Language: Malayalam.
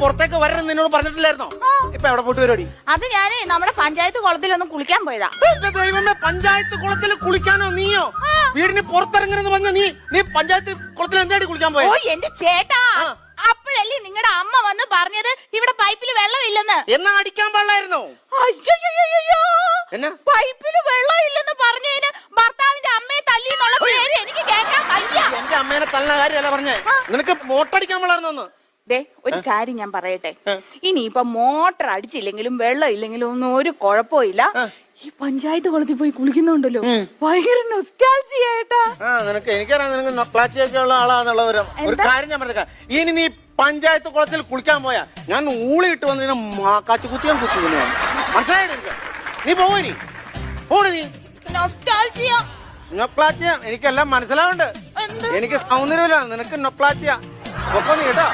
പുറത്തേക്ക് വരണം നിന്നോട് പറഞ്ഞിട്ടില്ലായിരുന്നോ? ഇപ്പൊ എവിടെ പോയിട്ട് പരിപാടി? അത് ഞാനേ നമ്മുടെ പഞ്ചായത്ത് കുളത്തിലൊന്നും കുളിക്കാൻ പോയതാ. എന്റെ ദൈവമേ, പഞ്ചായത്ത് കുളത്തിൽ കുളിക്കാനോ? നീയോ വീടിന് പുറത്തിറങ്ങണെന്ന് പറഞ്ഞ നീ പഞ്ചായത്ത് കുളത്തിൽ എന്തായിട്ട് കുളിക്കാൻ പോയോ? ഓ എന്റെ ചേട്ടാ, അപ്പോഴല്ലേ നിങ്ങളുടെ അമ്മ വന്ന് പറഞ്ഞത് ഇവിടെ പൈപ്പിൽ വെള്ളമില്ലെന്ന്. എന്നാ അടിക്കാൻ പാടില്ലായിരുന്നോ? അയ്യോ, എന്നാ പൈപ്പിൽ വെള്ളമില്ലെന്ന് പറഞ്ഞതിന് ഭർത്താവിന്റെ അമ്മയെ തല്ലി എന്നുള്ള പേര് എനിക്ക് കേൾക്കാൻ വയ്യ. എന്റെ അമ്മേനെ തള്ളുന്ന കാര്യമല്ല പറഞ്ഞേ, നിനക്ക് മോട്ടടിക്കാൻ പാടില്ലായിരുന്നോ? ദേ ഒരു കാര്യം ഞാൻ പറയട്ടെ, ഇനിയിപ്പൊ മോട്ടർ അടിച്ചില്ലെങ്കിലും വെള്ളം ഇല്ലെങ്കിലും ഒന്നും ഒരു കുഴപ്പമില്ല. ഈ പഞ്ചായത്ത് കുളത്തിൽ പോയി കുളിക്കുന്നുണ്ടല്ലോ, ഭയങ്കര നൊസ്റ്റാൾജിയായിട്ടാ. നിനക്ക് എനിക്കറിയാം, നിനക്ക് നൊക്ലാറ്റിയൊക്കെ ഉള്ള ആളാന്നുള്ളവരും. ഒരു കാര്യം ഞാൻ പറഞ്ഞേക്കാം, ഇനി നീ പഞ്ചായത്ത് കുളത്തിൽ കുളിക്കാൻ പോയാ ഞാൻ ഊളിയിട്ട് വന്നതിന് കാച്ചുകുത്തിയാൻ കുത്തിക്കുന്നു. മനസ്സിലായിട്ട് എനിക്ക് നീ പോയി പോണു. നീ നൊസ്റ്റാൾജിയ നൊക്ലാറ്റിയ എനിക്കെല്ലാം മനസ്സിലാവുന്നുണ്ട്. എനിക്ക് സൗന്ദര്യമില്ല, നിനക്ക് നൊക്ലാറ്റിയ. ഒപ്പം നീ കേട്ടോ.